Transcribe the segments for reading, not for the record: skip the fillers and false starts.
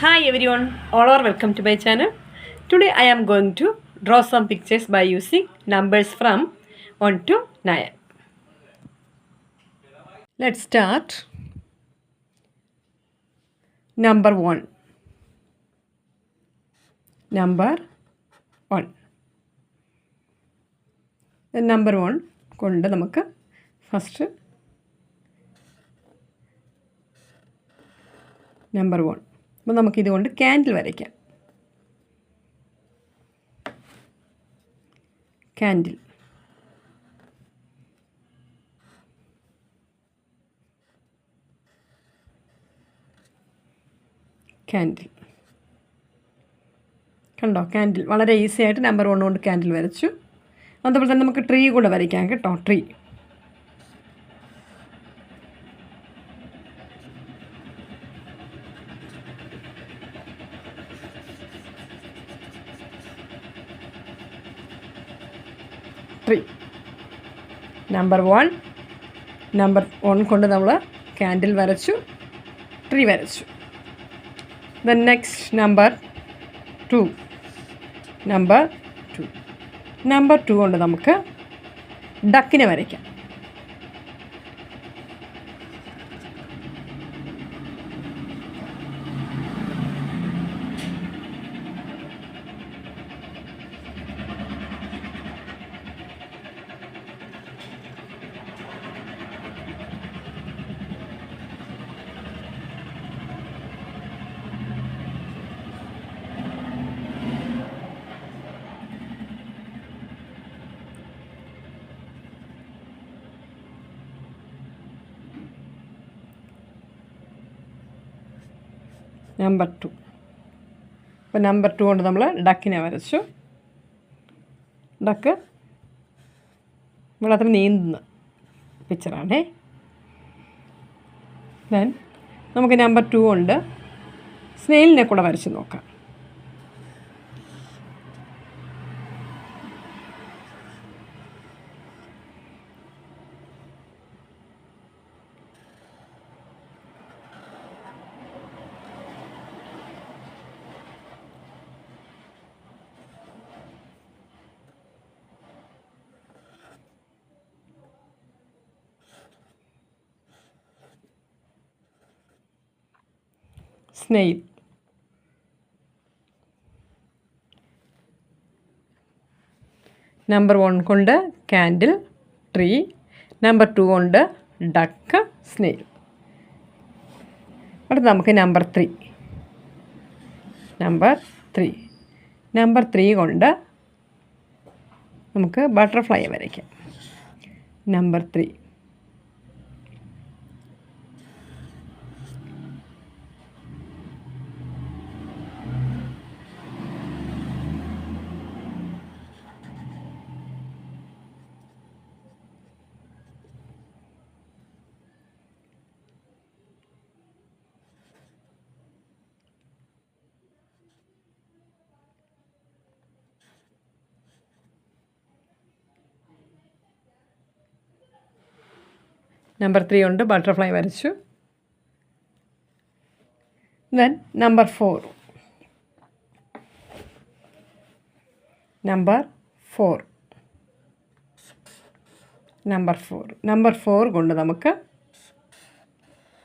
Hi everyone, all are welcome to my channel. Today I am going to draw some pictures by using numbers from 1 to 9. Let's start. Number 1. Number 1. The number 1 കൊണ്ട് നമുക്ക് first number 1. അപ്പോൾ നമുക്കിതുകൊണ്ട് candle വരയ്ക്കാം. Candle. Candle കണ്ടോ? Candle വളരെ easy ആയിട്ട് number 1 കൊണ്ട് candle വരച്ചു. അതുപോലെ തന്നെ നമുക്ക് ട്രീ കൂടെ വരയ്ക്കാം കേട്ടോ. ട്രീ. ട്രീ. നമ്പർ 1 കൊണ്ട് നമ്മൾ ക്യാൻഡിൽ വരച്ചു, ട്രീ വരച്ചു. Then next number 2. നമ്പർ 2 കൊണ്ട് നമുക്ക് ഡക്കിനെ വരയ്ക്കാം. നമ്പർ 2. അപ്പോൾ നമ്പർ 2 കൊണ്ട് നമ്മൾ ഡക്കിനെ വരച്ചു. ഡക്ക് വെള്ളത്തിൽ നീന്തുന്ന പിക്ചറാണേ. ദെൻ നമുക്ക് നമ്പർ 2 കൊണ്ട് സ്നെയിലിനെ കൂടെ വരച്ച് നോക്കാം. സ്നെയിൽ. നമ്പർ 1 കൊണ്ട് ക്യാൻഡിൽ, ട്രീ. നമ്പർ 2 കൊണ്ട് ഡക്ക്, സ്നെയിൽ. അടുത്ത് നമുക്ക് നമ്പർ 3 കൊണ്ട് നമുക്ക് ബട്ടർഫ്ലൈ വരയ്ക്കാം. നമ്പർ 3. നമ്പർ 3 കൊണ്ട് ബട്ടർഫ്ലൈ വരച്ചു. Then number 4. നമ്പർ 4 കൊണ്ട് നമുക്ക്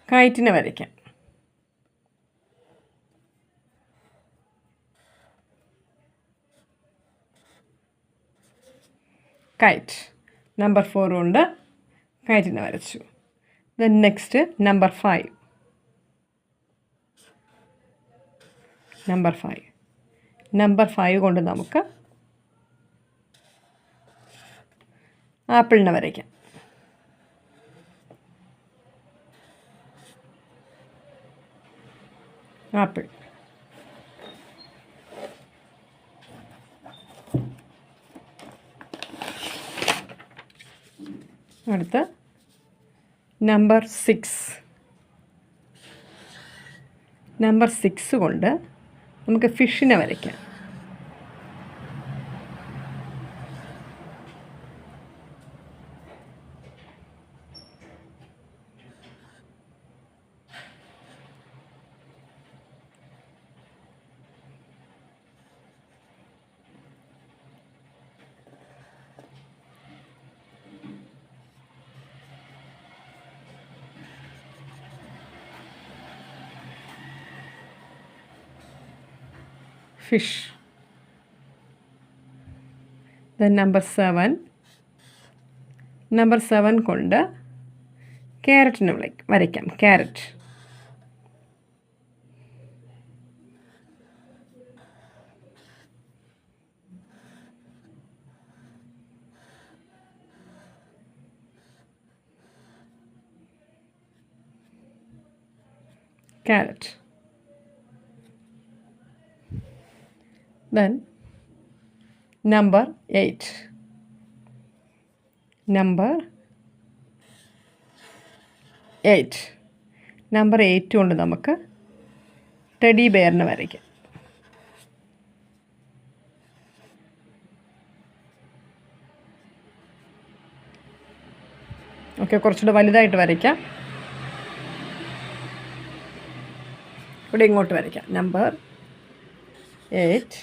കൈറ്റിനെ വരയ്ക്കാം. കൈറ്റ്. നമ്പർ 4 കൊണ്ട് കൈറ്റിനെ വരച്ചു. Then next number 5. നമ്പർ 5 കൊണ്ട് നമുക്ക് ആപ്പിളിനെ വരയ്ക്കാം. ആപ്പിൾ. അടുത്ത നമ്പർ 6 കൊണ്ട് നമുക്ക് ഫിഷിനെ വരയ്ക്കാം. fish. Then number 7. Number 7 കൊണ്ട് ക്യാരറ്റിന് വരയ്ക്കാം. Carrot. Carrot. Then number 8. Number 8. Number 8 കൊണ്ട് നമുക്ക് ടെഡി ബെയറിന് വരയ്ക്കാം. ഓക്കെ, കുറച്ചുകൂടെ വലുതായിട്ട് വരയ്ക്കാം. ഇവിടെ ഇങ്ങോട്ട് വരയ്ക്കാം. Number 8.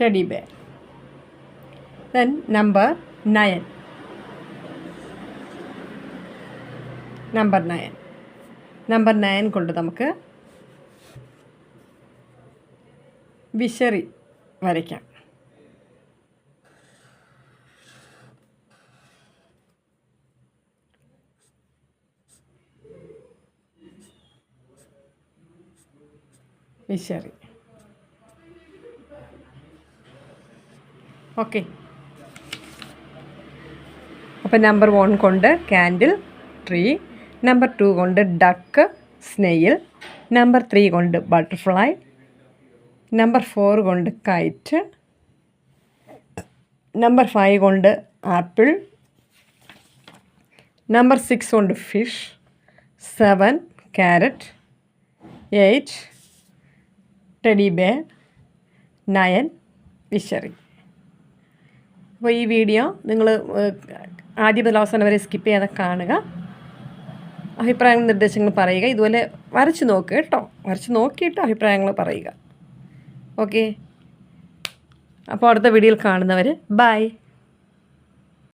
Teddy bear. Then number 9. Number 9. Number 9 കൊണ്ട് നമുക്ക് വിശറി വരയ്ക്കാം. വിശറി. ഓക്കെ, അപ്പോൾ നമ്പർ 1 കൊണ്ട് ക്യാൻഡിൽ, ട്രീ. നമ്പർ 2 കൊണ്ട് ഡക്ക്, സ്നെയിൽ. നമ്പർ 3 കൊണ്ട് ബട്ടർഫ്ലൈ. നമ്പർ 4 കൊണ്ട് കൈറ്റ്. നമ്പർ 5 കൊണ്ട് ആപ്പിൾ. നമ്പർ 6 കൊണ്ട് ഫിഷ്. 7 ക്യാരറ്റ്. 8 teddy bear. 9 വിശറി. അപ്പോൾ ഈ വീഡിയോ നിങ്ങൾ ആദ്യം മുതൽ അവസാനം വരെ സ്കിപ്പ് ചെയ്യാതെ കാണുക. അഭിപ്രായങ്ങളും നിർദ്ദേശങ്ങളും പറയുക. ഇതുപോലെ വരച്ച് നോക്കുക കേട്ടോ. വരച്ച് നോക്കിയിട്ട് അഭിപ്രായങ്ങൾ പറയുക. ഓക്കെ, അപ്പോൾ അടുത്ത വീഡിയോയിൽ കാണുന്നവർ ബൈ.